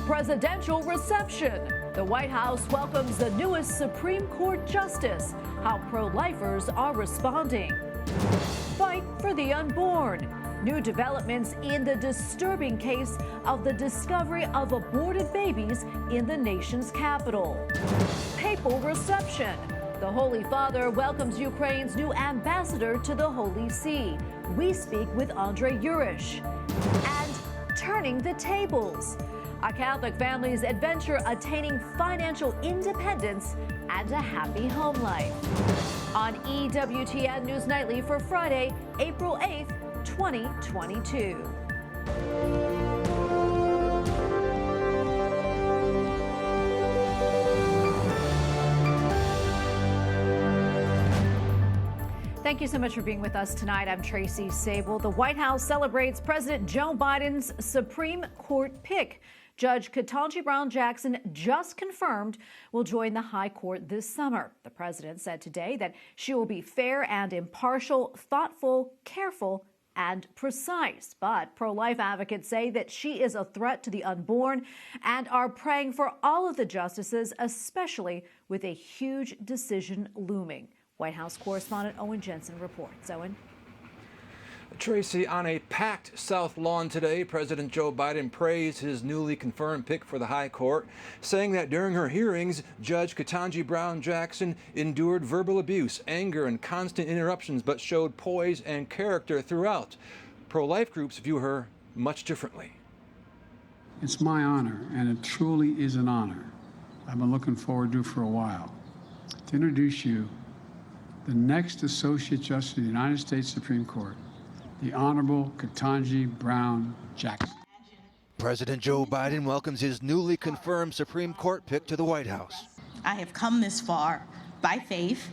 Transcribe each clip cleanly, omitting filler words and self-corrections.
presidential reception. The White House welcomes the newest Supreme Court justice. How pro-lifers are responding. Fight for the unborn. New developments in the disturbing case of the discovery of aborted babies in the nation's capital. Papal reception. The Holy Father welcomes Ukraine's new ambassador to the Holy See. We speak with Andrii Yurash. And turning the tables. A Catholic family's adventure attaining financial independence and a happy home life. On EWTN News Nightly for Friday, April 8th, 2022. Thank you so much for being with us tonight. I'm Tracy Sable. The White House celebrates President Joe Biden's Supreme Court pick. Judge Ketanji Brown Jackson just confirmed will join the High Court this summer. The president said today that she will be fair and impartial, thoughtful, careful, and precise. But pro-life advocates say that she is a threat to the unborn and are praying for all of the justices, especially with a huge decision looming. White House correspondent Owen Jensen reports. Owen? Tracy, on a packed South Lawn today, President Joe Biden praised his newly confirmed pick for the High Court, saying that during her hearings, Judge Ketanji Brown Jackson endured verbal abuse, anger, and constant interruptions, but showed poise and character throughout. Pro-life groups view her much differently. It's my honor, and it truly is an honor. I've been looking forward to for a while, to introduce you the next Associate Justice of the United States Supreme Court, the Honorable Ketanji Brown Jackson. President Joe Biden welcomes his newly confirmed Supreme Court pick to the White House. I have come this far by faith,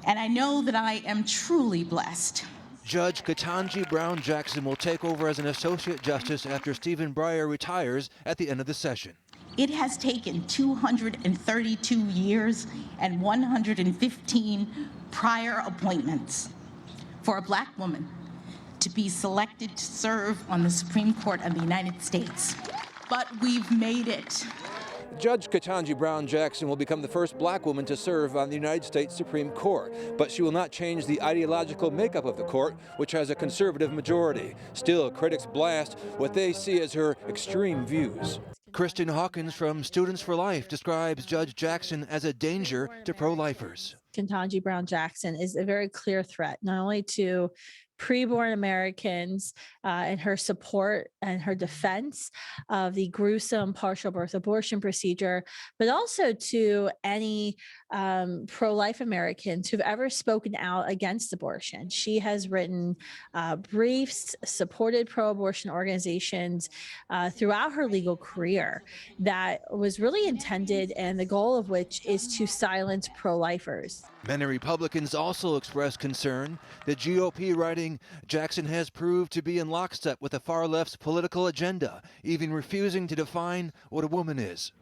and I know that I am truly blessed. Judge Ketanji Brown Jackson will take over as an Associate Justice after Stephen Breyer retires at the end of the session. It has taken 232 years and 115 prior appointments for a Black woman to be selected to serve on the Supreme Court of the United States. But we've made it. Judge Ketanji Brown Jackson will become the first Black woman to serve on the United States Supreme Court, but she will not change the ideological makeup of the court, which has a conservative majority. Still, critics blast what they see as her extreme views. Kristen Hawkins from Students for Life describes Judge Jackson as a danger to pro-lifers. Ketanji Brown Jackson is a very clear threat, not only to preborn Americans and her support and her defense of the gruesome partial birth abortion procedure, but also to any pro-life Americans who've ever spoken out against abortion. She has written briefs, supported pro-abortion organizations throughout her legal career that was really intended, and the goal of which is to silence pro-lifers. Many Republicans also expressed concern. The GOP writing, Jackson has proved to be in lockstep with the far left's political agenda, even refusing to define what a woman is.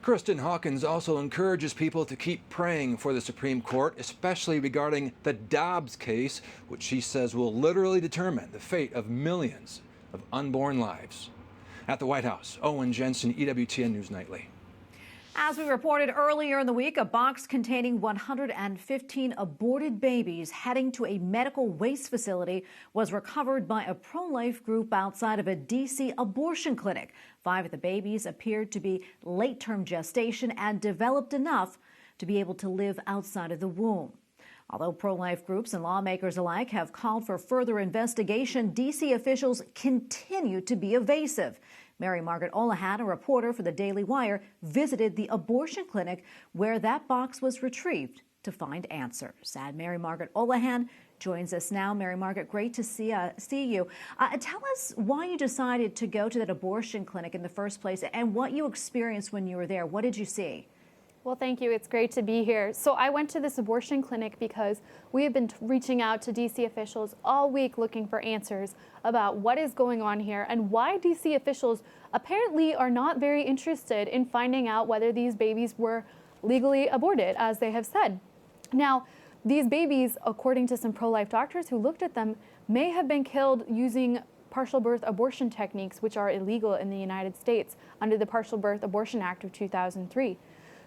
Kristen Hawkins also encourages people to keep praying for the Supreme Court, especially regarding the Dobbs case, which she says will literally determine the fate of millions of unborn lives. At the White House, Owen Jensen, EWTN News Nightly. As we reported earlier in the week, a box containing 115 aborted babies heading to a medical waste facility was recovered by a pro-life group outside of a D.C. abortion clinic. 5 of the babies appeared to be late-term gestation and developed enough to be able to live outside of the womb. Although pro-life groups and lawmakers alike have called for further investigation, D.C. officials continue to be evasive. Margaret Olohan, a reporter for the Daily Wire, visited the abortion clinic where that box was retrieved to find answers. And Margaret Olohan joins us now. Margaret, great to see you. Tell us why you decided to go to that abortion clinic in the first place and what you experienced when you were there. What did you see? Well, thank you. It's great to be here. So I went to this abortion clinic because we have been reaching out to D.C. officials all week looking for answers about what is going on here and why D.C. officials apparently are not very interested in finding out whether these babies were legally aborted, as they have said. Now, these babies, according to some pro-life doctors who looked at them, may have been killed using partial birth abortion techniques, which are illegal in the United States under the Partial Birth Abortion Act of 2003.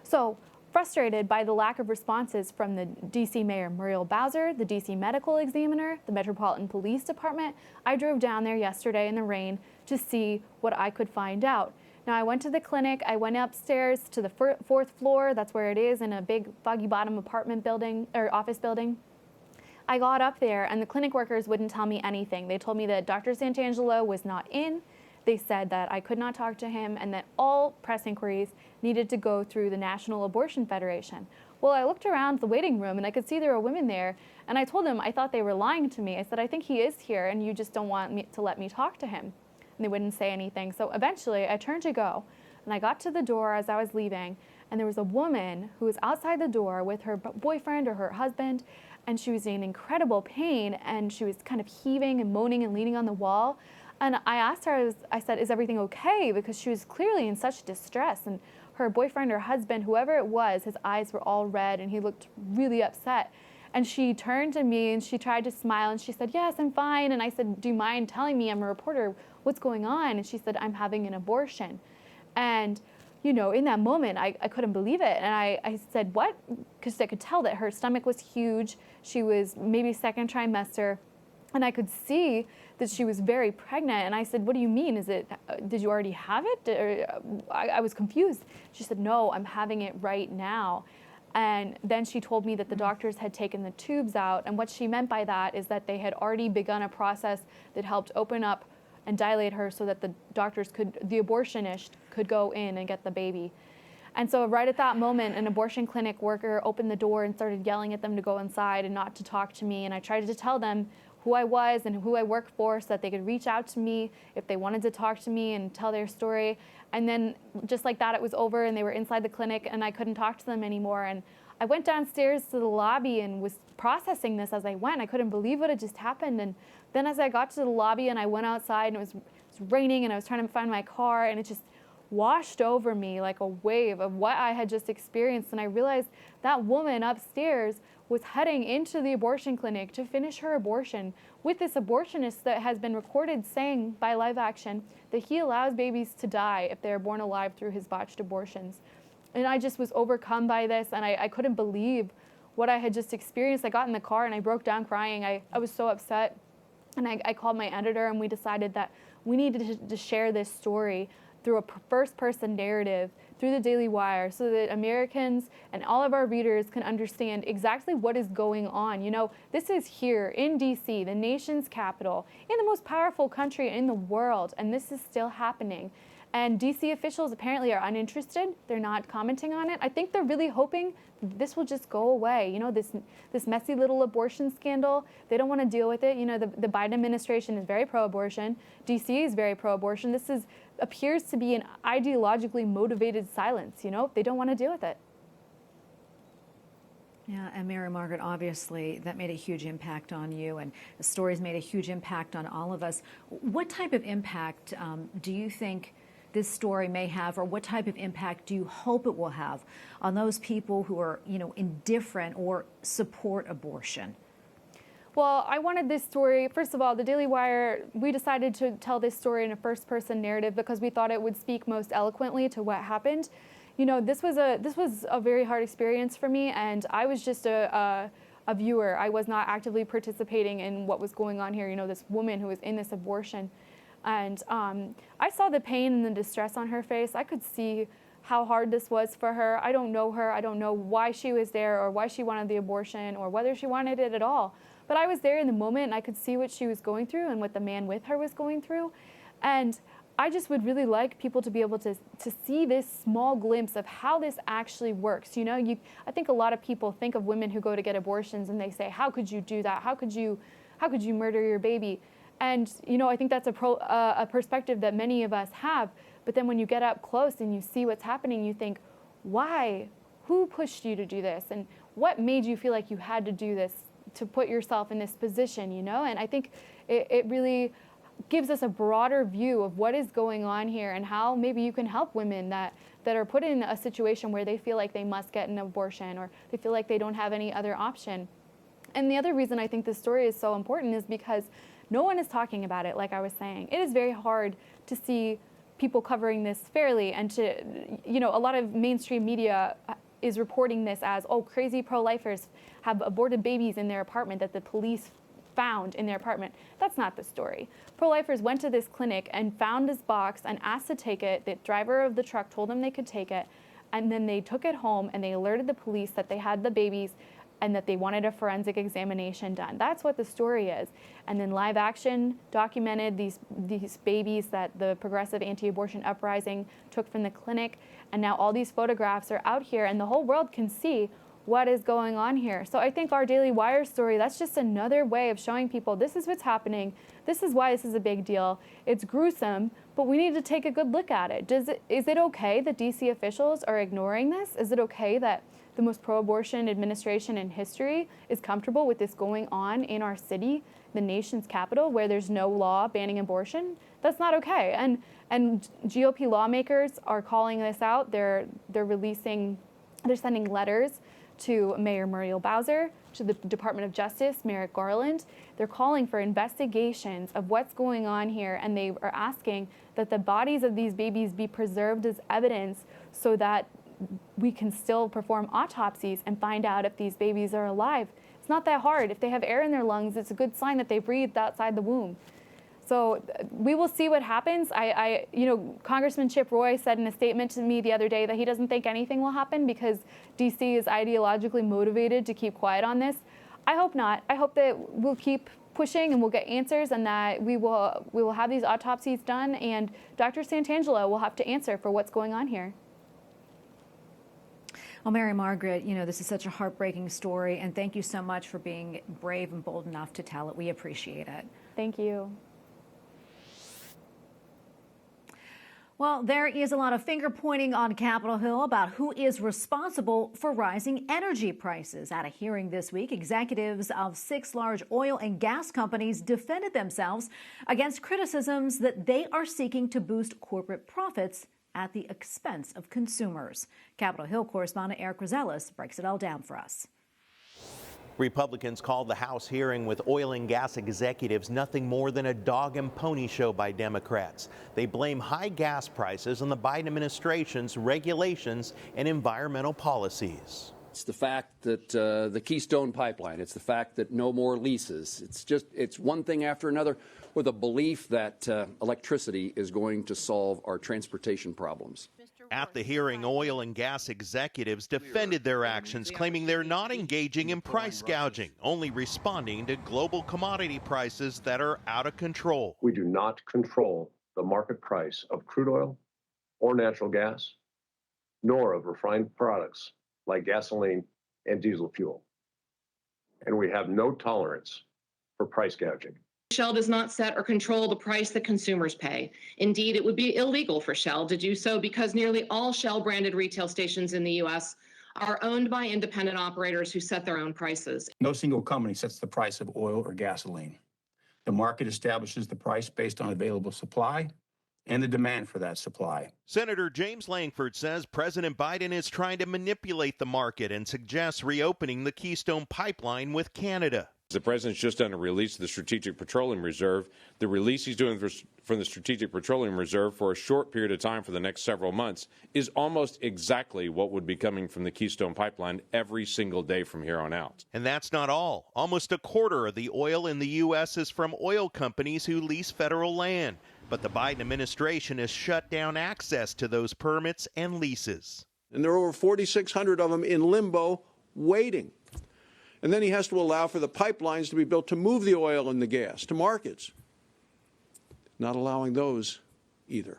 So, frustrated by the lack of responses from the D.C. Mayor Muriel Bowser, the D.C. Medical Examiner, the Metropolitan Police Department, I drove down there yesterday in the rain to see what I could find out. Now, I went to the clinic, I went upstairs to the fourth floor, that's where it is, in a big Foggy Bottom apartment building, or office building. I got up there and the clinic workers wouldn't tell me anything. They told me that Dr. Santangelo was not in. They said that I could not talk to him and that all press inquiries needed to go through the National Abortion Federation. Well, I looked around the waiting room and I could see there were women there, and I told them I thought they were lying to me. I said, I think he is here and you just don't want me to let me talk to him. And they wouldn't say anything. So eventually I turned to go and I got to the door as I was leaving, and there was a woman who was outside the door with her boyfriend or her husband, and she was in incredible pain and she was kind of heaving and moaning and leaning on the wall. And I asked her, I said, is everything okay? Because she was clearly in such distress, and her boyfriend or husband, whoever it was, his eyes were all red and he looked really upset. And she turned to me and she tried to smile and she said, yes, I'm fine. And I said, do you mind telling me? I'm a reporter. What's going on? And she said, I'm having an abortion. And you know, in that moment, I couldn't believe it. And I said, what? Because I could tell that her stomach was huge. She was maybe second trimester. And I could see that she was very pregnant. And I said, what do you mean? Is it, did you already have it? Or, I was confused. She said, no, I'm having it right now. And then she told me that the doctors had taken the tubes out. And what she meant by that is that they had already begun a process that helped open up and dilate her so that the doctors could, the abortionist could go in and get the baby. And so right at that moment, an abortion clinic worker opened the door and started yelling at them to go inside and not to talk to me. And I tried to tell them who I was and who I worked for so that they could reach out to me if they wanted to talk to me and tell their story. And then just like that, it was over and they were inside the clinic and I couldn't talk to them anymore. And I went downstairs to the lobby and was processing this as I went. I couldn't believe what had just happened. And then as I got to the lobby and I went outside and it was raining and I was trying to find my car, and it just washed over me like a wave of what I had just experienced. And I realized that woman upstairs was heading into the abortion clinic to finish her abortion with this abortionist that has been recorded saying by live action that he allows babies to die if they're born alive through his botched abortions. And I just was overcome by this, and I couldn't believe what I had just experienced. I got in the car and I broke down crying. I was so upset. And I called my editor and we decided that we needed to share this story through a first-person narrative through the Daily Wire so that Americans and all of our readers can understand exactly what is going on. You know, this is here in D.C., the nation's capital, in the most powerful country in the world, and this is still happening. And D.C. officials apparently are uninterested. They're not commenting on it. I think they're really hoping this will just go away. You know, this messy little abortion scandal, they don't want to deal with it. You know, the Biden administration is very pro-abortion. D.C. is very pro-abortion. This appears to be an ideologically motivated silence. You know, they don't want to deal with it. Yeah, and Mary Margaret, obviously, that made a huge impact on you, and the stories made a huge impact on all of us. What type of impact do you think this story may have, or what type of impact do you hope it will have on those people who are, you know, indifferent or support abortion? Well, I wanted this story, first of all, the Daily Wire, we decided to tell this story in a first-person narrative because we thought it would speak most eloquently to what happened. You know, this was a very hard experience for me, and I was just a viewer. I was not actively participating in what was going on here. You know, this woman who was in this abortion. And I saw the pain and the distress on her face. I could see how hard this was for her. I don't know her. I don't know why she was there or why she wanted the abortion or whether she wanted it at all. But I was there in the moment and I could see what she was going through and what the man with her was going through. And I just would really like people to be able to see this small glimpse of how this actually works. You know, I think a lot of people think of women who go to get abortions and they say, how could you do that? How could you murder your baby? And, you know, I think that's a perspective that many of us have. But then when you get up close and you see what's happening, you think, why? Who pushed you to do this? And what made you feel like you had to do this, to put yourself in this position, you know? And I think it really gives us a broader view of what is going on here and how maybe you can help women that are put in a situation where they feel like they must get an abortion or they feel like they don't have any other option. And the other reason I think this story is so important is because No one is talking about it, like I was saying. It is very hard to see people covering this fairly, and to, a lot of mainstream media is reporting this as, oh, crazy pro-lifers have aborted babies in their apartment that the police found in their apartment. That's not the story. Pro-lifers went to this clinic and found this box and asked to take it. The driver of the truck told them they could take it, and then they took it home and they alerted the police that they had the babies and that they wanted a forensic examination done. That's what the story is. And then Live Action documented these babies that the progressive anti-abortion uprising took from the clinic, and now all these photographs are out here and the whole world can see what is going on here. So I think our Daily Wire story, that's just another way of showing people this is what's happening. This is why this is a big deal. It's gruesome, but we need to take a good look at it. Is it okay that DC officials are ignoring this? Is it okay that the most pro-abortion administration in history is comfortable with this going on in our city, the nation's capital, where there's no law banning abortion? That's not okay. And GOP lawmakers are calling this out. They're sending letters to Mayor Muriel Bowser, to the Department of Justice, Merrick Garland. They're calling for investigations of what's going on here, and they are asking that the bodies of these babies be preserved as evidence so that we can still perform autopsies and find out if these babies are alive. It's not that hard. If they have air in their lungs, it's a good sign that they breathed outside the womb. So we will see what happens. Congressman Chip Roy said in a statement to me the other day that he doesn't think anything will happen because DC is ideologically motivated to keep quiet on this. I hope not. I hope that we'll keep pushing and we'll get answers, and that we will have these autopsies done, and Dr. Santangelo will have to answer for what's going on here. Well, Mary Margaret, this is such a heartbreaking story, and thank you so much for being brave and bold enough to tell it. We appreciate it. Thank you. Well, there is a lot of finger pointing on Capitol Hill about who is responsible for rising energy prices. At a hearing this week, executives of 6 large oil and gas companies defended themselves against criticisms that they are seeking to boost corporate profits at the expense of consumers. Capitol Hill correspondent Eric Rosellis breaks it all down for us. Republicans called the House hearing with oil and gas executives nothing more than a dog and pony show by Democrats. They blame high gas prices on the Biden administration's regulations and environmental policies. It's the fact that the Keystone Pipeline, it's the fact that no more leases. It's one thing after another, with a belief that electricity is going to solve our transportation problems. At the hearing, oil and gas executives defended their actions, claiming they're not engaging in price gouging, only responding to global commodity prices that are out of control. We do not control the market price of crude oil or natural gas, nor of refined products like gasoline and diesel fuel. And we have no tolerance for price gouging. Shell does not set or control the price that consumers pay. Indeed, it would be illegal for Shell to do so because nearly all Shell-branded retail stations in the U.S. are owned by independent operators who set their own prices. No single company sets the price of oil or gasoline. The market establishes the price based on available supply and the demand for that supply. Senator James Langford says President Biden is trying to manipulate the market and suggests reopening the Keystone Pipeline with Canada. The president's just done a release of the Strategic Petroleum Reserve. The release he's doing from the Strategic Petroleum Reserve for a short period of time for the next several months is almost exactly what would be coming from the Keystone Pipeline every single day from here on out. And that's not all. Almost a quarter of the oil in the U.S. is from oil companies who lease federal land. But the Biden administration has shut down access to those permits and leases. And there are over 4,600 of them in limbo waiting. And then he has to allow for the pipelines to be built to move the oil and the gas to markets. Not allowing those either.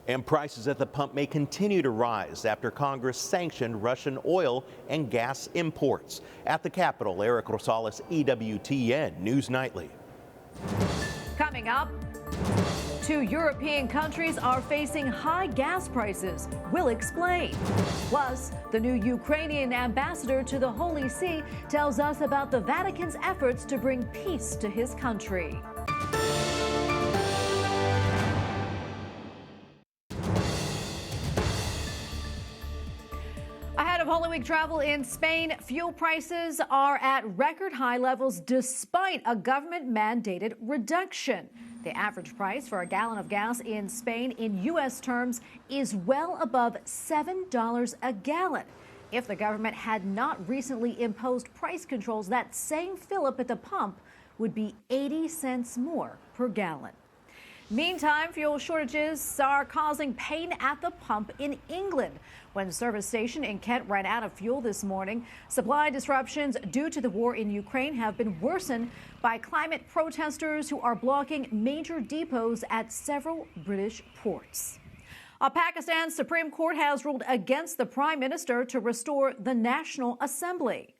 And prices at the pump may continue to rise after Congress sanctioned Russian oil and gas imports. At the Capitol, Eric Rosales, EWTN News Nightly. Coming up, 2 European countries are facing high gas prices. We'll explain. Plus, the new Ukrainian ambassador to the Holy See tells us about the Vatican's efforts to bring peace to his country. Ahead of Holy Week travel in Spain, fuel prices are at record high levels despite a government-mandated reduction. The average price for a gallon of gas in Spain in U.S. terms is well above $7 a gallon. If the government had not recently imposed price controls, that same fill-up at the pump would be 80 cents more per gallon. Meantime, fuel shortages are causing pain at the pump in England. When the service station in Kent ran out of fuel this morning, supply disruptions due to the war in Ukraine have been worsened by climate protesters who are blocking major depots at several British ports. Pakistan's Supreme Court has ruled against the Prime Minister to restore the National Assembly.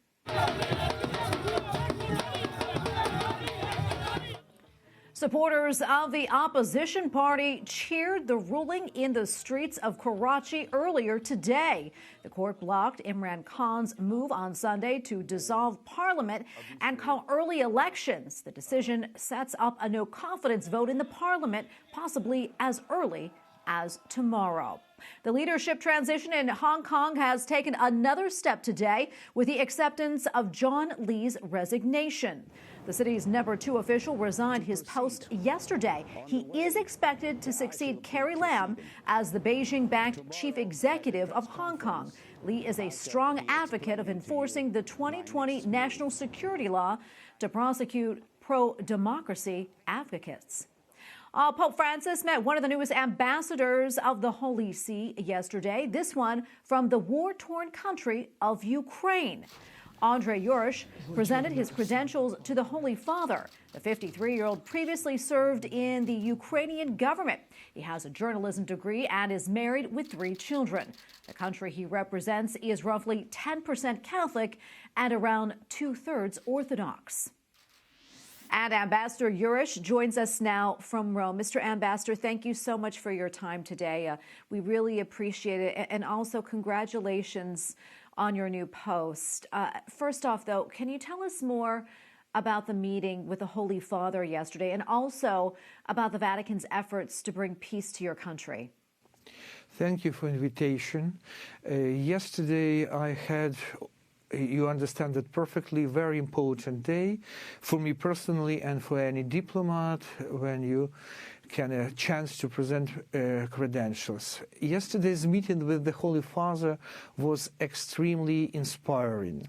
Supporters of the opposition party cheered the ruling in the streets of Karachi earlier today. The court blocked Imran Khan's move on Sunday to dissolve parliament and call early elections. The decision sets up a no-confidence vote in the parliament, possibly as early as tomorrow. The leadership transition in Hong Kong has taken another step today with the acceptance of John Lee's resignation. The city's number 2 official resigned his post yesterday. He is expected to succeed Carrie Lam as the Beijing-backed chief executive of Hong Kong. Lee is a strong advocate of enforcing the 2020 national security law to prosecute pro-democracy advocates. Pope Francis met one of the newest ambassadors of the Holy See yesterday, this one from the war-torn country of Ukraine. Andrii Yurash presented his credentials to the Holy Father. The 53-year-old previously served in the Ukrainian government. He has a journalism degree and is married with 3 children. The country he represents is roughly 10% Catholic and around 2/3 Orthodox. And Ambassador Yurash joins us now from Rome. Mr. Ambassador, thank you so much for your time today. We really appreciate it. And also congratulations on your new post. First off, though, can you tell us more about the meeting with the Holy Father yesterday and also about the Vatican's efforts to bring peace to your country? Thank you for the invitation. Yesterday I had, you understand it perfectly, very important day for me personally and for any diplomat when you can a chance to present credentials. Yesterday's meeting with the Holy Father was extremely inspiring.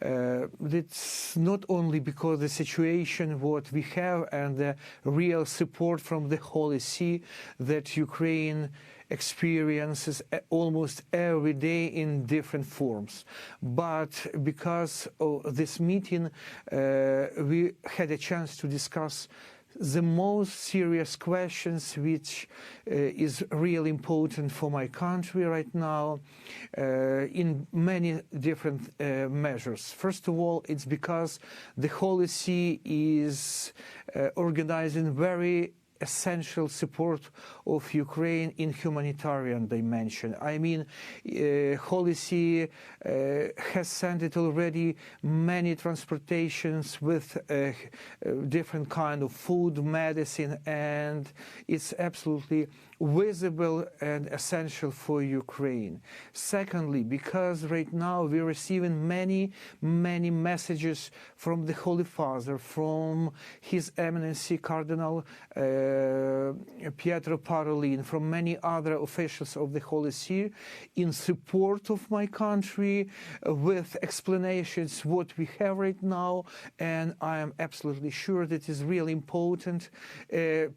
It's not only because the situation what we have and the real support from the Holy See that Ukraine experiences almost every day in different forms. But because of this meeting, we had a chance to discuss the most serious questions which is really important for my country right now in many different measures. First of all, it's because the Holy See is organizing very essential support of Ukraine in humanitarian dimension. I mean, Holy See has sent it already many transportations with different kind of food, medicine, and it's absolutely visible and essential for Ukraine. Secondly, because right now we're receiving many messages from the Holy Father, from His Eminency Cardinal Pietro Parolin, from many other officials of the Holy See in support of my country with explanations what we have right now, and I am absolutely sure that is really important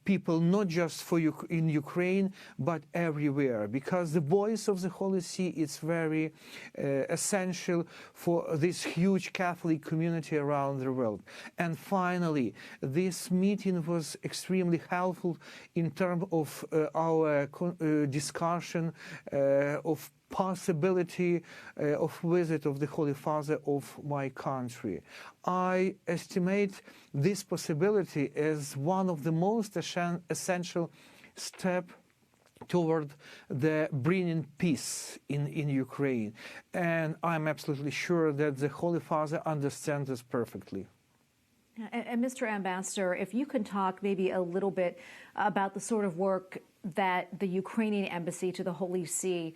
people not just for in Ukraine but everywhere, because the voice of the Holy See is very essential for this huge Catholic community around the world. And finally, this meeting was extremely helpful in terms of our discussion of possibility of visit of the Holy Father of my country. I estimate this possibility as one of the most essential steps toward the bringing peace in Ukraine. And I'm absolutely sure that the Holy Father understands this perfectly. And Mr. Ambassador, if you can talk maybe a little bit about the sort of work that the Ukrainian embassy to the Holy See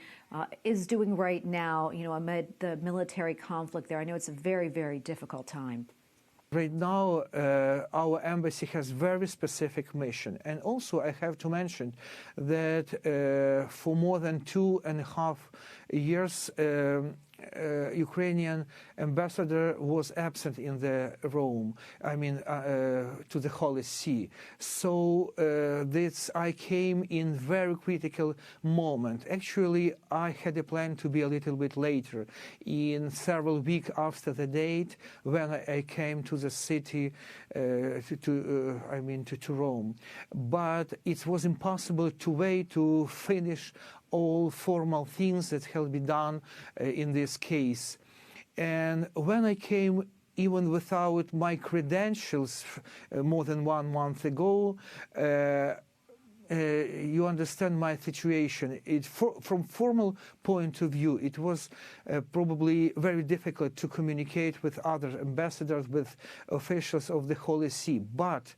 is doing right now, amid the military conflict there? I know it's a very, very difficult time. Right now, our embassy has very specific mission. And also, I have to mention that for more than 2.5 years, Ukrainian ambassador was absent in the Rome, to the Holy See. So I came in very critical moment. Actually, I had a plan to be a little bit later, in several weeks after the date when I came to the city, to Rome. But it was impossible to wait to finish all formal things that have been done in this case. And when I came, even without my credentials more than 1 month ago, you understand my situation. From formal point of view, it was probably very difficult to communicate with other ambassadors, with officials of the Holy See. But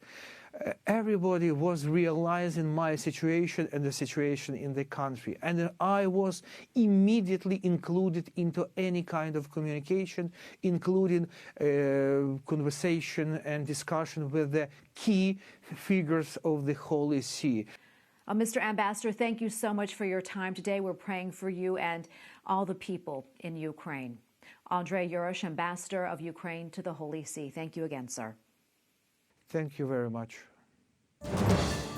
everybody was realizing my situation and the situation in the country. And I was immediately included into any kind of communication, including conversation and discussion with the key figures of the Holy See. Mr. Ambassador, thank you so much for your time today. We're praying for you and all the people in Ukraine. Andrii Yurash, Ambassador of Ukraine to the Holy See. Thank you again, sir. Thank you very much.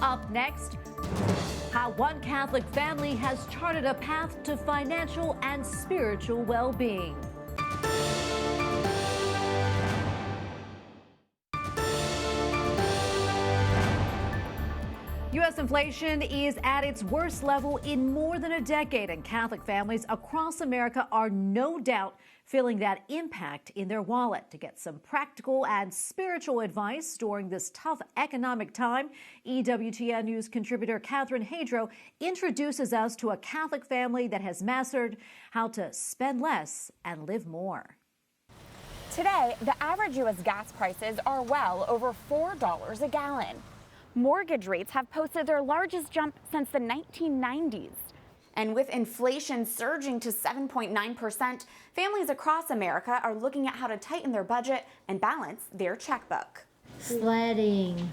Up next, how one Catholic family has charted a path to financial and spiritual well-being. U.S. inflation is at its worst level in more than a decade, and Catholic families across America are no doubt feeling that impact in their wallet. To get some practical and spiritual advice during this tough economic time, EWTN News contributor Hadro introduces us to a Catholic family that has mastered how to spend less and live more. Today, the average U.S. gas prices are well over $4 a gallon. Mortgage rates have posted their largest jump since the 1990s. And with inflation surging to 7.9%, families across America are looking at how to tighten their budget and balance their checkbook. Sledding.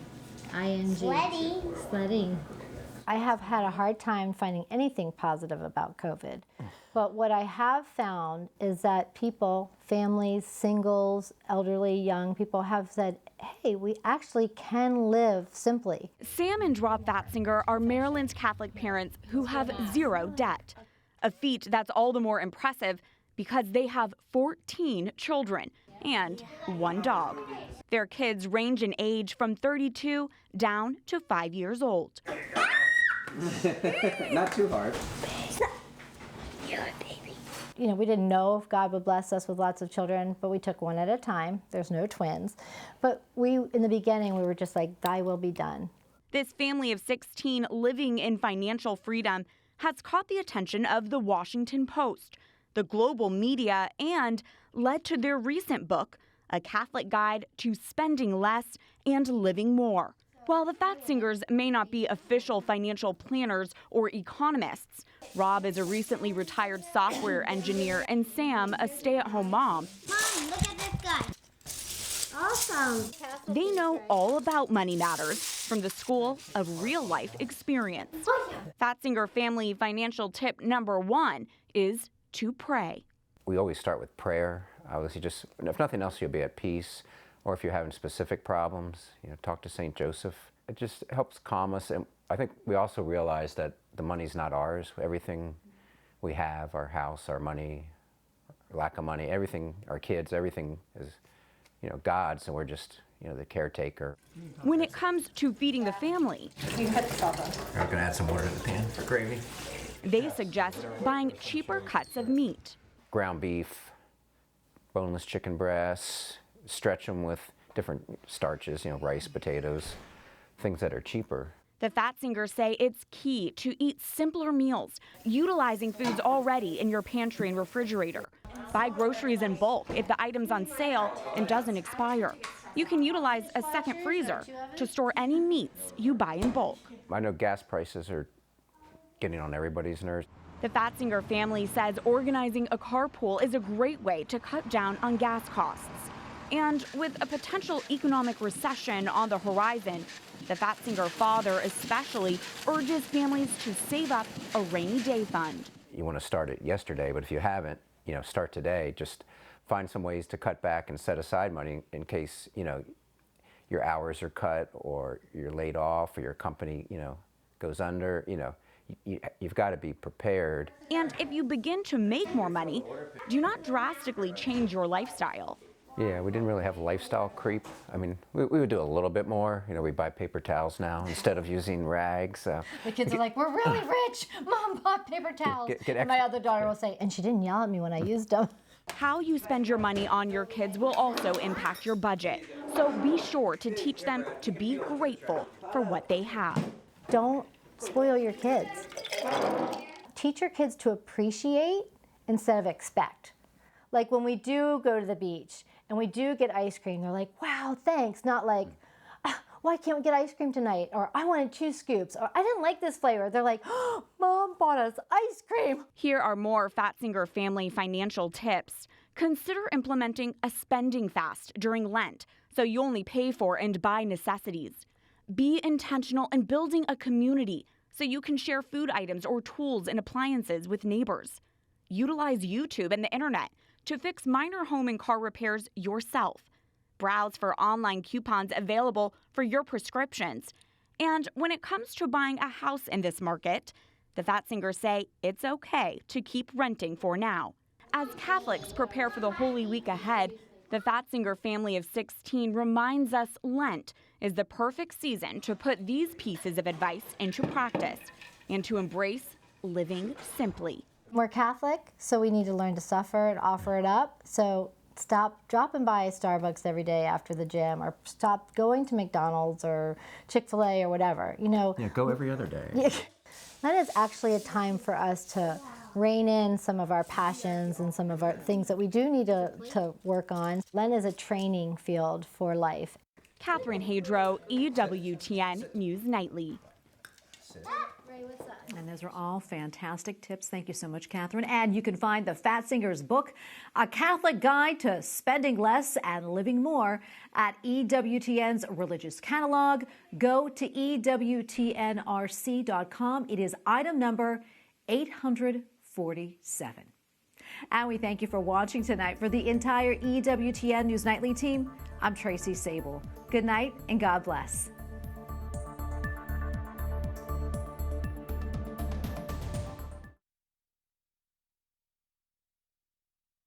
ING. Sledding. I have had a hard time finding anything positive about COVID. But what I have found is that people, families, singles, elderly, young people have said, hey, we actually can live simply. Sam and Rob Fatzinger are Maryland's Catholic parents who have zero debt. A feat that's all the more impressive because they have 14 children and 1 dog. Their kids range in age from 32 down to 5 years old. Not too hard. You're a baby. We didn't know if God would bless us with lots of children, but we took one at a time. There's no twins. But in the beginning, we were just like, thy will be done. This family of 16 living in financial freedom has caught the attention of the Washington Post, the global media, and led to their recent book, A Catholic Guide to Spending Less and Living More. While the Fatzingers may not be official financial planners or economists, Rob is a recently retired software engineer and Sam a stay-at-home mom. Mom, look at this guy. Awesome. They know all about money matters from the school of real-life experience. Fatzinger family financial tip number 1 is to pray. We always start with prayer. Obviously, just if nothing else, you'll be at peace. Or if you're having specific problems, talk to St. Joseph. It just helps calm us. And I think we also realize that the money's not ours. Everything we have, our house, our money, lack of money, everything, our kids, everything is, God's, and we're just, the caretaker. When it comes to feeding the family, We're going to add some water to the pan for gravy. They suggest buying cheaper cuts of meat. Ground beef, boneless chicken breasts, stretch them with different starches, rice, potatoes, things that are cheaper. The Fatzingers say it's key to eat simpler meals, utilizing foods already in your pantry and refrigerator. Buy groceries in bulk if the item's on sale and doesn't expire. You can utilize a second freezer to store any meats you buy in bulk. I know gas prices are getting on everybody's nerves. The Fatzinger family says organizing a carpool is a great way to cut down on gas costs. And with a potential economic recession on the horizon, the Fatzinger father especially urges families to save up a rainy day fund. You want to start it yesterday, but if you haven't, start today. Just find some ways to cut back and set aside money in case, your hours are cut or you're laid off or your company, goes under, you've got to be prepared. And if you begin to make more money, do not drastically change your lifestyle. Yeah, we didn't really have lifestyle creep. I mean, we would do a little bit more. We buy paper towels now instead of using rags. The kids are like, we're really rich. Mom bought paper towels. And my other daughter will say, and she didn't yell at me when I used them. How you spend your money on your kids will also impact your budget. So be sure to teach them to be grateful for what they have. Don't spoil your kids. Teach your kids to appreciate instead of expect. Like when we do go to the beach and we do get ice cream, they're like, wow, thanks. Not like, why can't we get ice cream tonight? Or I wanted 2 scoops. Or I didn't like this flavor. They're like, oh, Mom bought us ice cream. Here are more Fatzinger family financial tips. Consider implementing a spending fast during Lent so you only pay for and buy necessities. Be intentional in building a community so you can share food items or tools and appliances with neighbors. Utilize YouTube and the internet to fix minor home and car repairs yourself. Browse for online coupons available for your prescriptions. And when it comes to buying a house in this market, the Fatzingers say it's okay to keep renting for now. As Catholics prepare for the Holy Week ahead, the Fatzinger family of 16 reminds us Lent is the perfect season to put these pieces of advice into practice and to embrace living simply. We're Catholic, so we need to learn to suffer and offer it up. So stop dropping by Starbucks every day after the gym, or stop going to McDonald's or Chick-fil-A or whatever. Yeah, go every other day. That is actually a time for us to rein in some of our passions and some of our things that we do need to work on. Lent is a training field for life. Catherine Hadro, EWTN News Nightly. And those are all fantastic tips. Thank you so much, Catherine. And you can find the Fatzingers book, A Catholic Guide to Spending Less and Living More, at EWTN's Religious Catalog. Go to EWTNRC.com. It is item number 847. And we thank you for watching tonight. For the entire EWTN News Nightly team, I'm Tracy Sable. Good night and God bless.